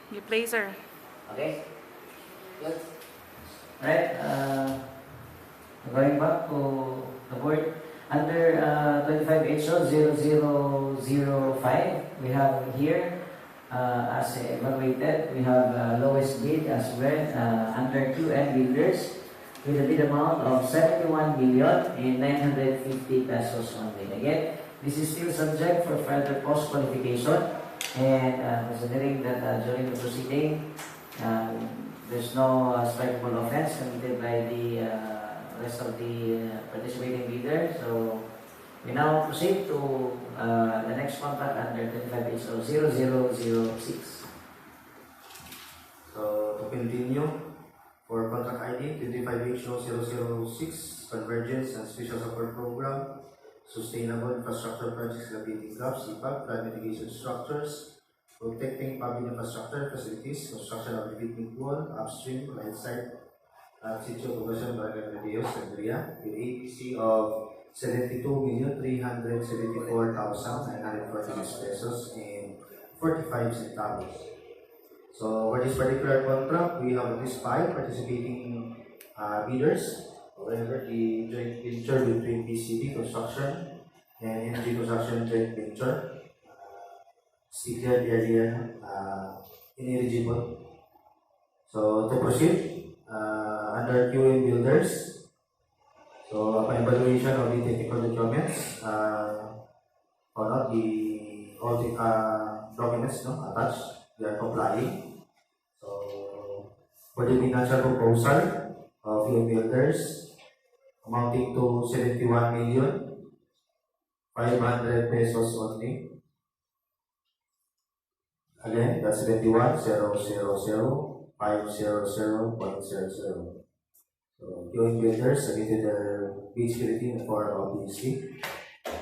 You play, sir. Okay? Good. Alright, going back to the board. Under 25HO 0005, we have here, as evaluated, we have lowest bid as well under QN builders with a bid amount of 71,950,000 pesos only. Again, this is still subject for further post qualification, and considering that during the proceeding, there's no strikeable offense committed by the rest of the participating bidder. So we now proceed to the next contract under 25HO 0006. So to continue, for contract ID 25HO 006, Convergence and Special Support Program, Sustainable Infrastructure Projects Locating Gaps, CPAG, Flood Mitigation Structures, Protecting Public Infrastructure Facilities, Construction of Retreatment Wall, Upstream, Right Side, Cebu Conversion Procurement DEO, with APC of 72,374,946 pesos and 45 centavos. So for this particular contract, we have at least 5 participating bidders. However, the joint venture between PCB Construction and Energy Construction joint venture declared earlier ineligible. So to proceed, under QM builders, so upon evaluation of the technical documents, or not all the documents attached, they are complying. So for the financial proposal of QM builders amounting to 71,500,000 pesos only. Again, that's 71,000,500.00. So, QM builders submitted their bid security in the form of BSD,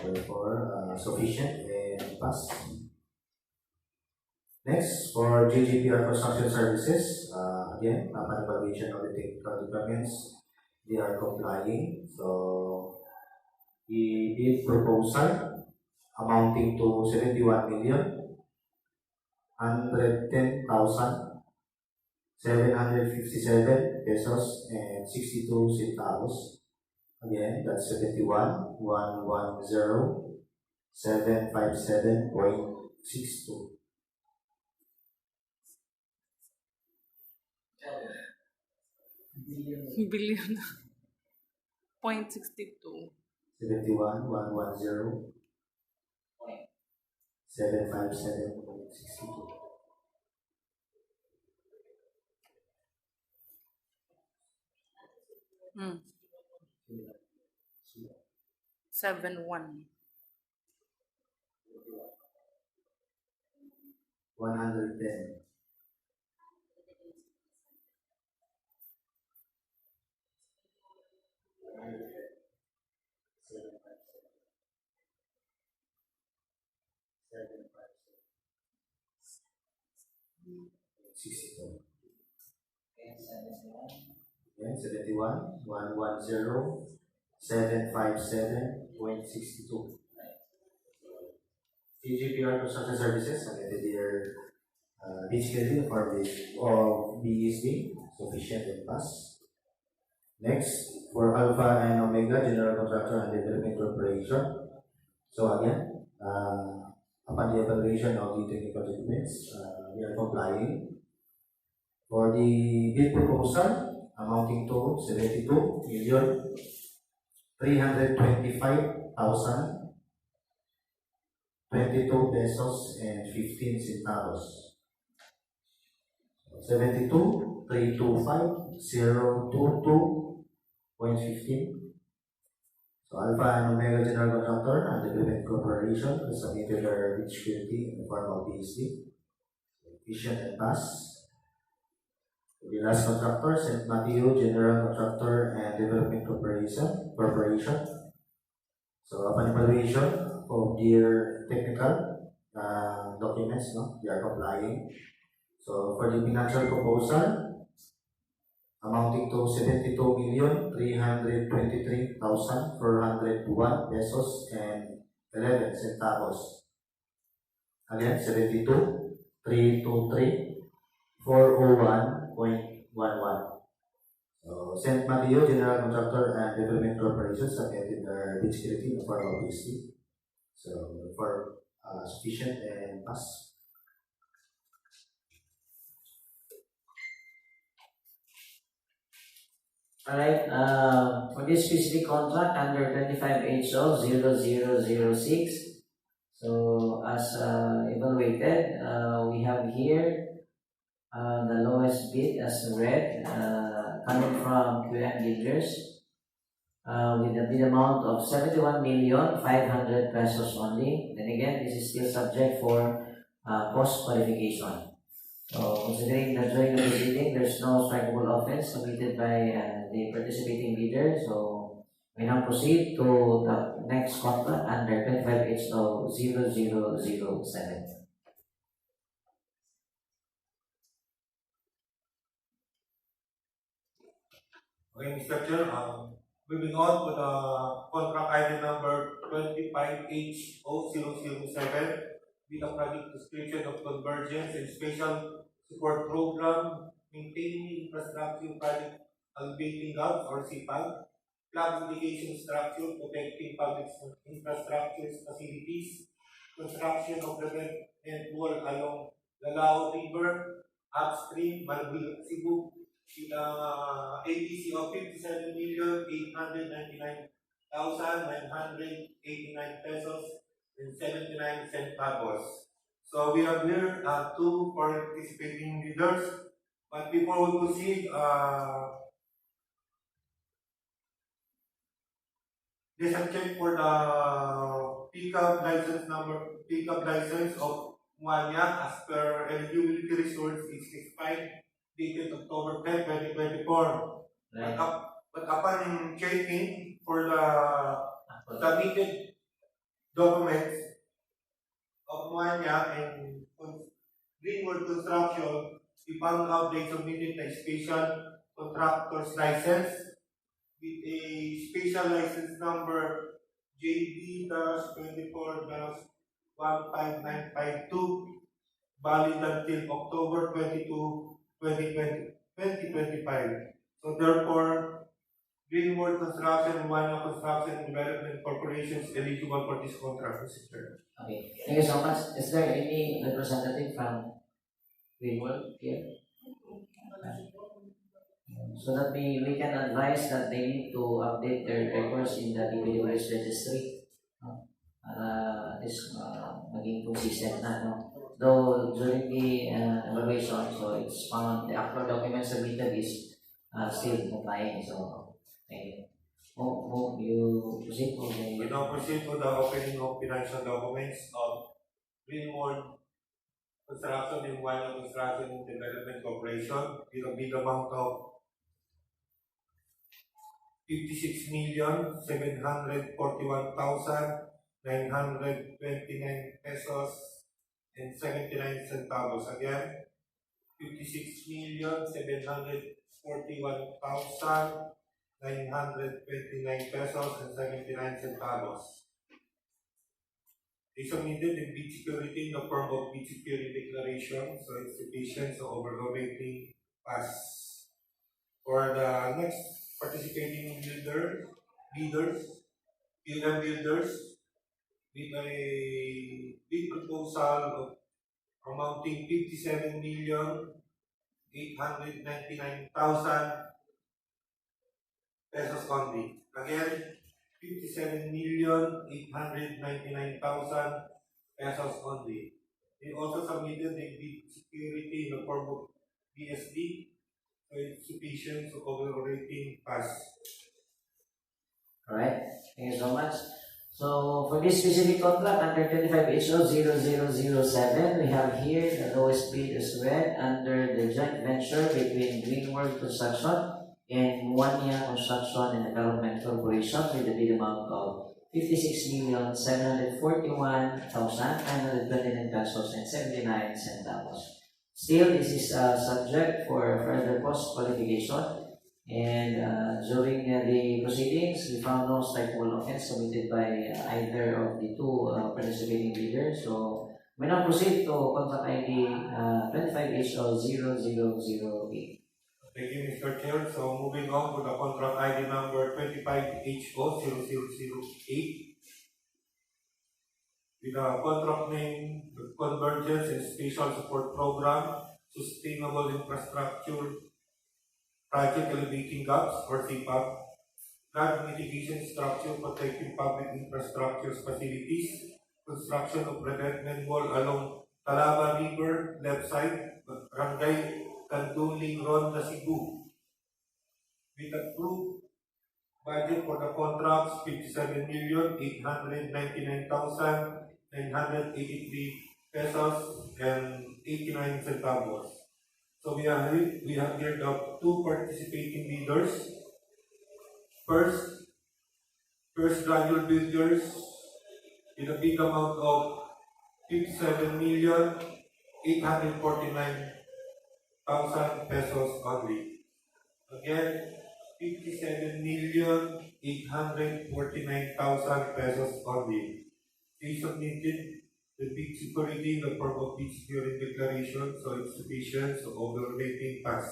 therefore sufficient and pass. Next, for GGPR Construction Services, again, upon evaluation of the technical documents, they are complying. So, the bid proposal amounting to 71,110,757 pesos and 62 centavos. Again, that's 71,110,757.62. Billion. 0.62. 71,110,757.62. Hmm. 71. 110. Again, 71,110,757.62. CGPR Construction Services submitted their bid schedule for the BSD, sufficient and pass. Next, for Alpha and Omega General Contractor and Development Corporation. So again, upon the evaluation of the technical documents, we are complying. For the bid proposal amounting to 72,325,022 pesos and 15 centavos. 72,325,022.15. So Alpha and Omega General Contractor and Development Corporation has submitted their bid security in the form of BSD, efficient and pass. The last contractor, St. Matthew General Contractor and Development Corporation. So upon evaluation of their technical documents, they are complying. So for the financial proposal amounting to 72,323,401 pesos and 11 centavos. Again, 72,323 401.11. So, St. Mateo General Contractor and Development Corporation submitted their bid security in the form of BSD. So, for sufficient and pass. Alright, for this specific contract under 25HO 0006, so as evaluated, we have here the lowest bid as red, coming from QM Builders, with a bid amount of 71,500,000 pesos only. Then again, this is still subject for post qualification. So, considering that during the proceeding, there's no strikeable offense committed by the participating bidder, so we now proceed to the next contract under 25HO 0007. Okay, Mr. Chair, moving on to the contract item number 25H0007 with a project description of convergence and special support program, maintaining infrastructure project elevating gaps or CPAG, flood mitigation structure, protecting public infrastructure facilities, construction of the bed and wall along the Lao River, upstream, Cebu, with ABC of 57,899,989 pesos and 79 centavos. So we have here two participating bidders. But before we proceed, there's a check for the pickup license of Muanya as per eligibility resource is expired dated October 10, 2024. Right. But upon checking for the submitted documents of Muanya and Greenwood Construction, we found out they submitted a special contractor's license with a special license number JB-24-15952, valid until October 22, 2025. So therefore, Greenwood Construction and Wanya Construction and Development Corporation is eligible for this contract, Mr. Chair. Okay, thank you so much. Is there any representative from Greenwood here? So that we can advise that they need to update their records in the DPWH registry. This maging consistent na, no? Though during the evaluation, so it's found the actual document submitted is still complying. So, thank you. You proceed to the... We now proceed to the opening of financial documents of Greenwood Construction and Wanya Construction and Development Corporation with a bid amount of 56,741,929 pesos and 79 centavos. Again, 56,741,929 pesos and 79 centavos. They submitted the bid security in the form of bid security declaration, so it's sufficient, so overwhelming pass. For the next participating bidders, QM Builders, with a bid proposal of amounting 57,899,000 pesos only. Again, 57,899,000 pesos only. They also submitted the bid security in the form of BSD, so it's sufficient to overrating pass. Alright, thank you so much. So, for this specific contract under 25HO 0007, we have here the lowest bid is red under the joint venture between Greenwood Construction and Muanya Construction and Development Corporation with a bid amount of 56,741,929 pesos and 79 centavos. Still, this is subject for further post-qualification, and during the proceedings, we found no strikeable offense committed by either of the two participating bidders. So, We now proceed to contract ID 25HO0008. Thank you, Mr. Chair. So moving on to the contract ID number 25HO0008 with the contract name the Convergence and Spatial Support Program, Sustainable Infrastructure Project Elevating Gaps or CPAP, Flood Mitigation Structure Protecting Public Infrastructure Facilities, construction of revetment wall along Talaba River, left side, Barangay Kanduling, Ronda, Cebu. With approved budget for the contracts 57,899,983 pesos and 89 centavos. So we have here the two participating bidders. First gradual builders with a big amount of 57,849,000 pesos only. Again, 57,849,000 pesos only. They submitted the bid security in the form of bid security declaration, so it's sufficient, so overall rating pass.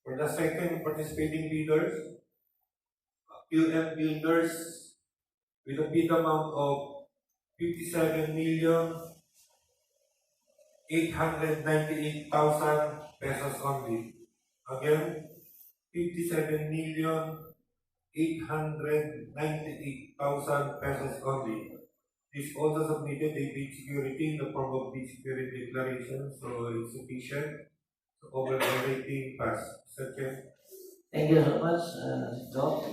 For the second participating bidders, PLM builders with a bid amount of 57,898,000 pesos only. Again, 57,898,000 pesos only. This also submitted a bid security in the form of bid security declaration, so it's sufficient. So overall rating pass. Second. Thank you so much, Doc.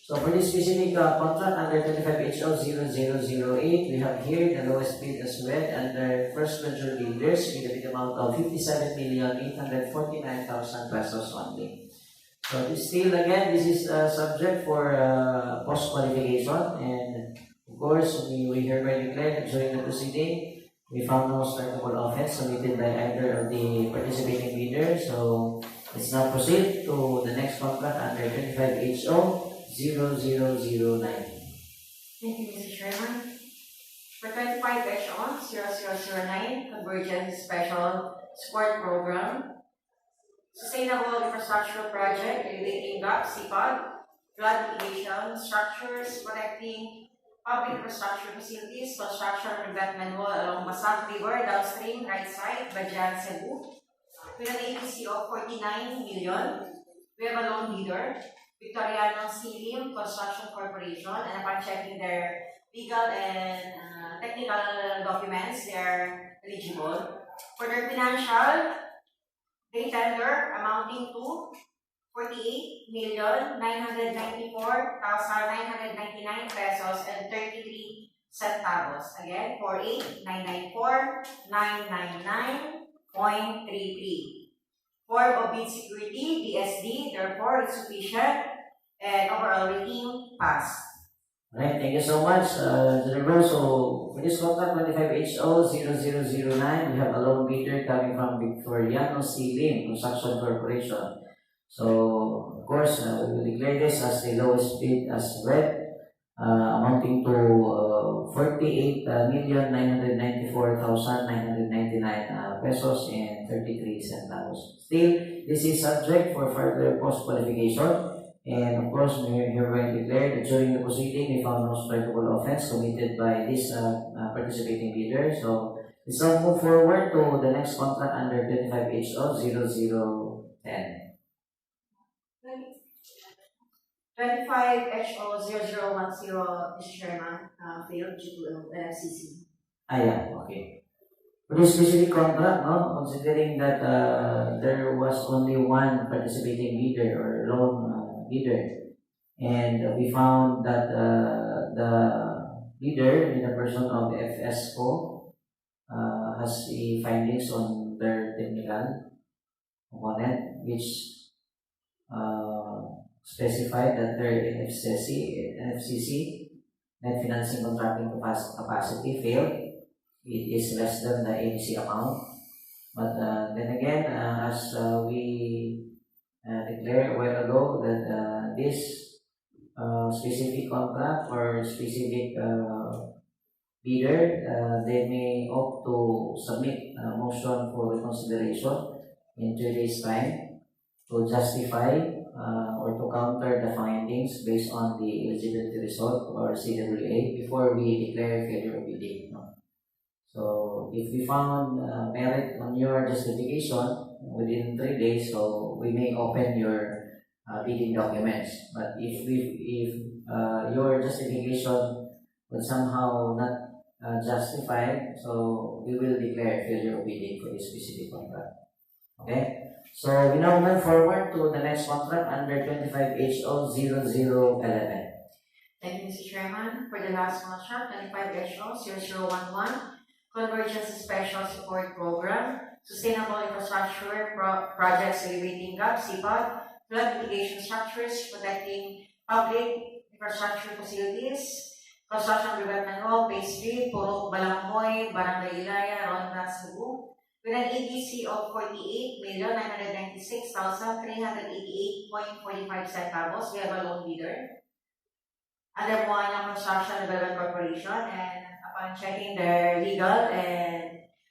So for this specific contract under 25HO0008, we have here the lowest bid as well under first venture bidders with a bid amount of 57,849,000 pesos only. So this still again, this is subject for post qualification, and of course we hereby declare that during the proceeding we found no strikable offense committed by either of the participating bidders. So let's now proceed to the next contract under 25HO0009. Thank you, Mr. Chairman. For 25HO0009, Convergence Special Support Program, Sustainable Infrastructure Project, Elevating Gaps, CPAG, Flood Mitigation Structures, Protecting Public Infrastructure Facilities, Construction of Revetment Wall along Masak River, downstream, right side, Bajan, Cebu, with an APC of 49 million. We have a loan bidder, Victoriano Silim Construction Corporation, and upon checking their legal and technical documents, they are eligible. For their financial, they tender amounting to 48,994,999 pesos and 33 centavos. Again, 48,994,999.33. Form of bid security, BSD, therefore it's sufficient, and overall rating pass. Alright, thank you so much, General. So for this contract 25HO0009, we have a loan bidder coming from Victoriano Silim Construction Corporation. So of course, we will declare this as the lowest bid as well, amounting to 48,994,999 pesos and 33 centavos. Still, this is subject for further post qualification. And of course, we hereby declare that during the proceeding, we found no strikable offense committed by this participating bidder. So let's now move forward to the next contract under 25HO0010. 25HO0010, Mr. Chairman, failed due to NFCC. Yeah, okay. For this specific contract, no, considering that there was only one participating bidder or loan bidder, and we found that the bidder in the person of FSO has the findings on their technical component, which specified that their NFCC net financing contracting capacity failed. It is less than the ABC amount. But then again, as we declared a while ago, that this specific contract or specific bidder, they may opt to submit a motion for reconsideration in 3 days' time to justify or to counter the findings based on the eligibility result or CWA before we declare failure of bidding. No? So if we found merit on your justification within 3 days, so we may open your bidding documents. But if your justification would somehow not justify, so we will declare failure of bidding for this specific contract. Okay? So we now move forward to the next contract under 25HO 0011. Thank you, Mr. Chairman. For the last contract, 25HO 0011, Convergence Special Support Program, Sustainable Infrastructure Projects Elevating Gap, CPAG, Flood Mitigation Structures, Protecting Public Infrastructure Facilities, Construction Development Hall, Phase 3, Purok Balanghoy, Barangay Ilaya, Ronda, Cebu, with an EDC of 48,996,388.45 centavos. We have a loan bidder under Moana Construction Development Corporation, and upon checking their legal and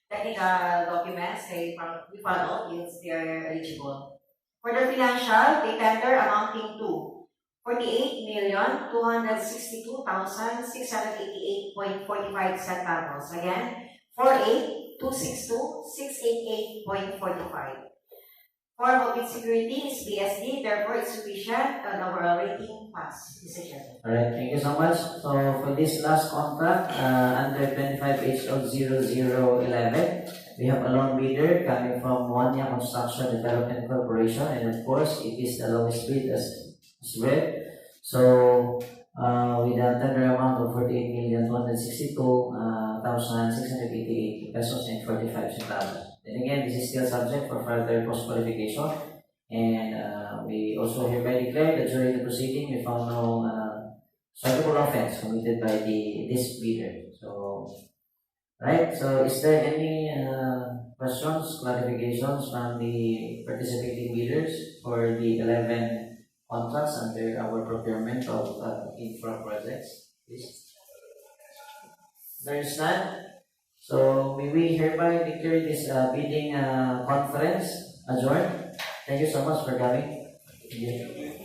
technical documents, we found if they are eligible. For the financial, they tender amounting to 48,262,688.45 centavos. Again, 48,262,688.45. Form of bid security is BSD, therefore it's sufficient and overall rating pass. Mr. Chairman. Alright, thank you so much. So for this last contract, under 25HO 0011, we have a loan bidder coming from Wanya Construction Development Corporation, and of course, it is the lowest bid as well. So, with a tender amount of 48,262,688 pesos and 45 centavos. Then again, this is still subject for further post-qualification, and we also hereby declare that during the proceeding, we found no suitable offense committed by this bidder. So, right. So, is there any questions, clarifications from the participating bidders for the 11 contracts under our procurement of infra projects? Please. There is none. So, may we hereby declare this bidding conference adjourned. Thank you so much for coming. Thank you.